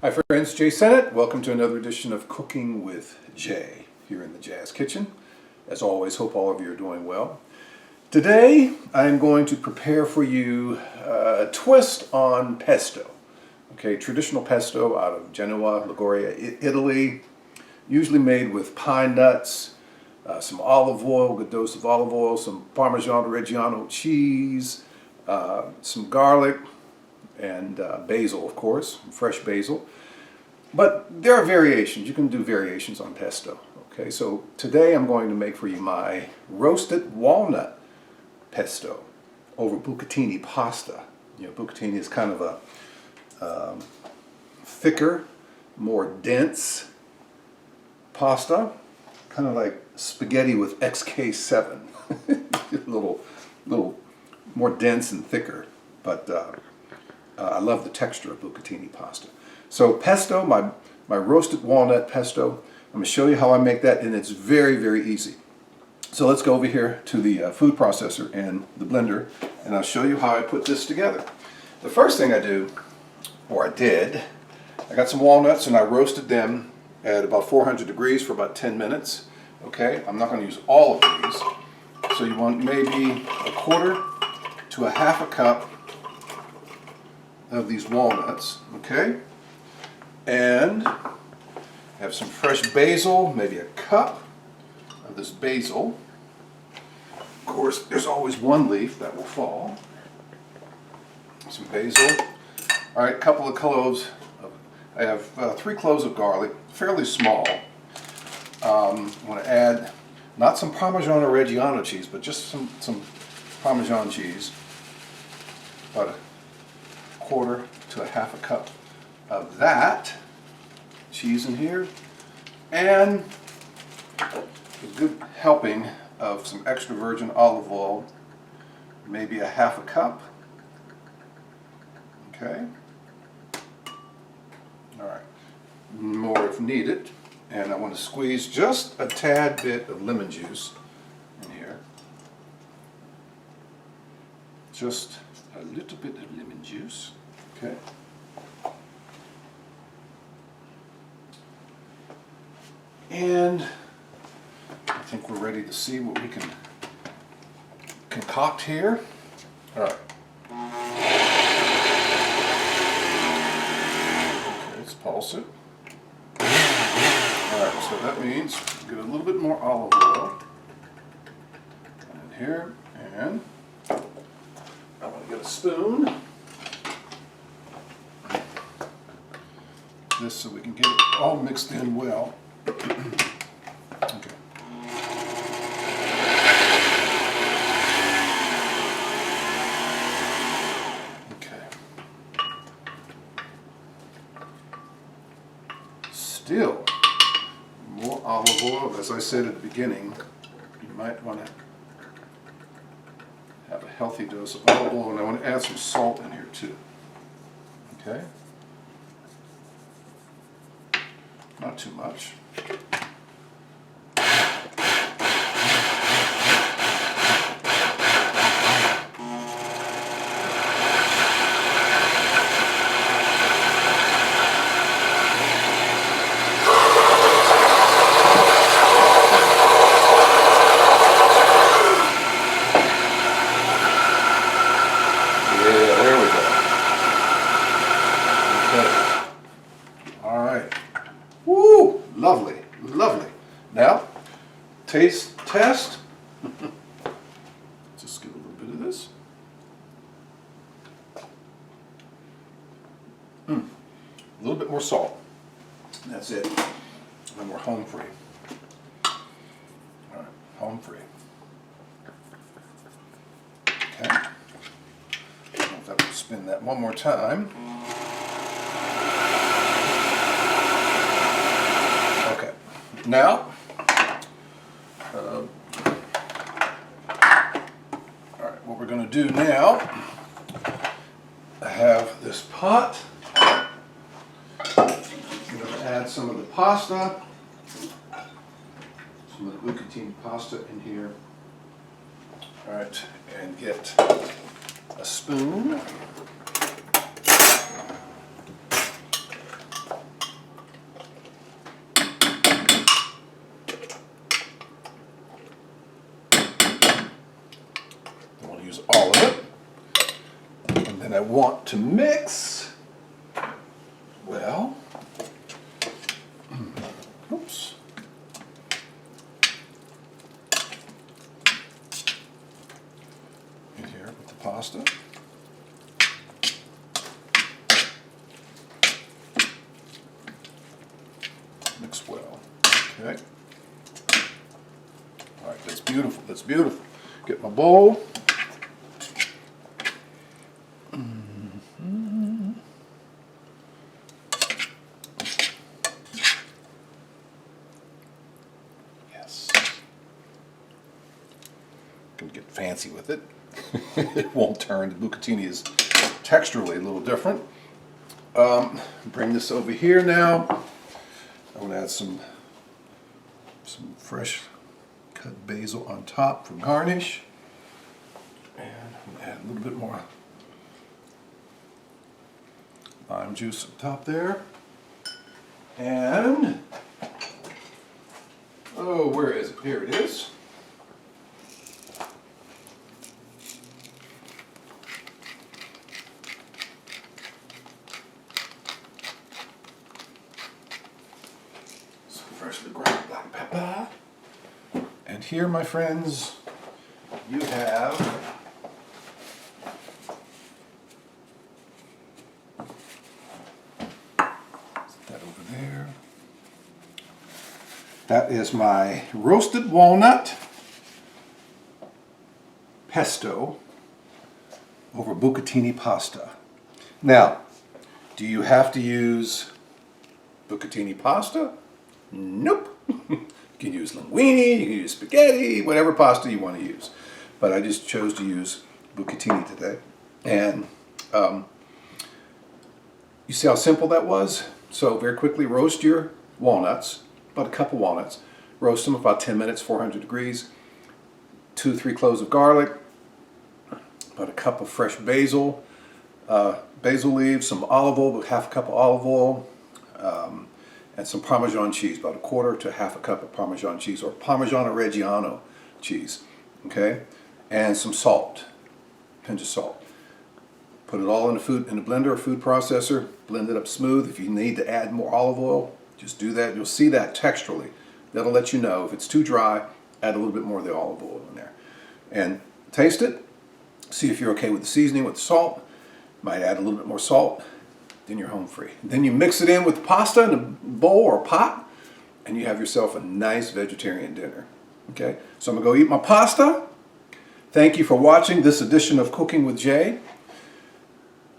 Hi friends, Jay Sennett. Welcome to another edition of Cooking with Jay here in the Jazz Kitchen. As always, hope all of you are doing well. Today I'm going to prepare for you a twist on pesto. Okay, traditional pesto out of Genoa, Liguria, Italy, usually made with pine nuts, some olive oil, a good dose of olive oil, some Parmesan Reggiano cheese, some garlic, and basil, of course, fresh basil. But there are variations. You can do variations on pesto. Okay, so today I'm going to make for you my roasted walnut pesto over bucatini pasta. You know, bucatini is kind of a thicker, more dense pasta, kind of like spaghetti with XK7. a little more dense and thicker, but I love the texture of bucatini pasta. So pesto, my roasted walnut pesto, I'm going to show you how I make that, and it's very, very easy. So let's go over here to the food processor and the blender, and I'll show you how I put this together. The first thing I do, or I did, I got some walnuts and I roasted them at about 400 degrees for about 10 minutes. Okay, I'm not going to use all of these. So you want maybe a quarter to a half a cup of these walnuts, okay? And have some fresh basil, maybe a cup of this basil. Of course, there's always one leaf that will fall. Some basil. All right, a couple of cloves. I have 3 cloves of garlic, fairly small. I'm going to add not some Parmesan or Reggiano cheese, but just some Parmesan cheese. About a quarter to a half a cup of that cheese in here, and a good helping of some extra virgin olive oil, maybe a half a cup. Okay. All right. More if needed. And I want to squeeze just a tad bit of lemon juice in here. Just a little bit of lemon juice. Okay. And I think we're ready to see what we can concoct here. All right. Okay, let's pulse it. All right, so that means get a little bit more olive oil in here, and I'm going to get a spoon. This so we can get it all mixed in well. Okay. Okay. Still, more olive oil. As I said at the beginning, you might want to have a healthy dose of olive oil, and I want to add some salt in here too. Okay. Not too much. Lovely, lovely. Now, taste test. Just give a little bit of this. A little bit more salt. That's it. And we're home free. All right, home free. Okay. I don't know if I can spin that one more time. Now, all right, what we're going to do now, I have this pot. I'm going to add some of the pasta, some of the bucatini pasta in here. All right, and get a spoon. And I want to mix, well, oops. In here with the pasta. Mix well. Okay. All right, that's beautiful. That's beautiful. Get my bowl. Yes. Can get fancy with it. It won't turn. The bucatini is texturally a little different. Bring this over here now. I'm going to add some fresh cut basil on top for garnish. And I'm going to add a little bit more lime juice on top there. And, oh, where is it? Here it is. Some freshly ground black pepper. And here, my friends, you have that over there. That is my roasted walnut pesto over bucatini pasta. Now, do you have to use bucatini pasta? Nope. You can use linguine, you can use spaghetti, whatever pasta you want to use. But I just chose to use bucatini today. And you see how simple that was? So very quickly roast your walnuts, about a cup of walnuts. Roast them about 10 minutes, 400 degrees. 2 to 3 cloves of garlic. About a cup of fresh basil. Basil leaves, some olive oil, about half a cup of olive oil. And some Parmesan cheese, about a quarter to half a cup of Parmesan cheese, or Parmigiano Reggiano cheese, okay? And some salt, pinch of salt. Put it all in a blender or food processor, blend it up smooth. If you need to add more olive oil, just do that. You'll see that texturally. That'll let you know. If it's too dry, add a little bit more of the olive oil in there. And taste it, see if you're okay with the seasoning, with the salt. Might add a little bit more salt. Then you're home free. Then you mix it in with pasta in a bowl or pot, and you have yourself a nice vegetarian dinner. Okay, so I'm gonna go eat my pasta. Thank you for watching this edition of Cooking with Jay.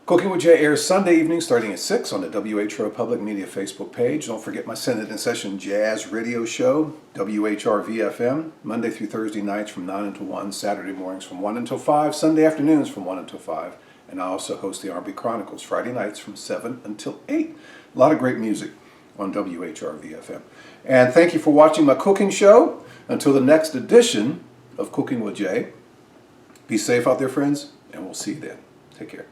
Cooking with Jay airs Sunday evening starting at 6 on the WHO Public Media Facebook page. Don't forget my Senate in Session Jazz radio show, WHRV-FM, Monday through Thursday nights from 9 until 1, Saturday mornings from 1 until 5, Sunday afternoons from 1 until 5. And I also host the R&B Chronicles Friday nights from 7 until 8. A lot of great music on WHRV-FM. And thank you for watching my cooking show. Until the next edition of Cooking with Jay, be safe out there, friends, and we'll see you then. Take care.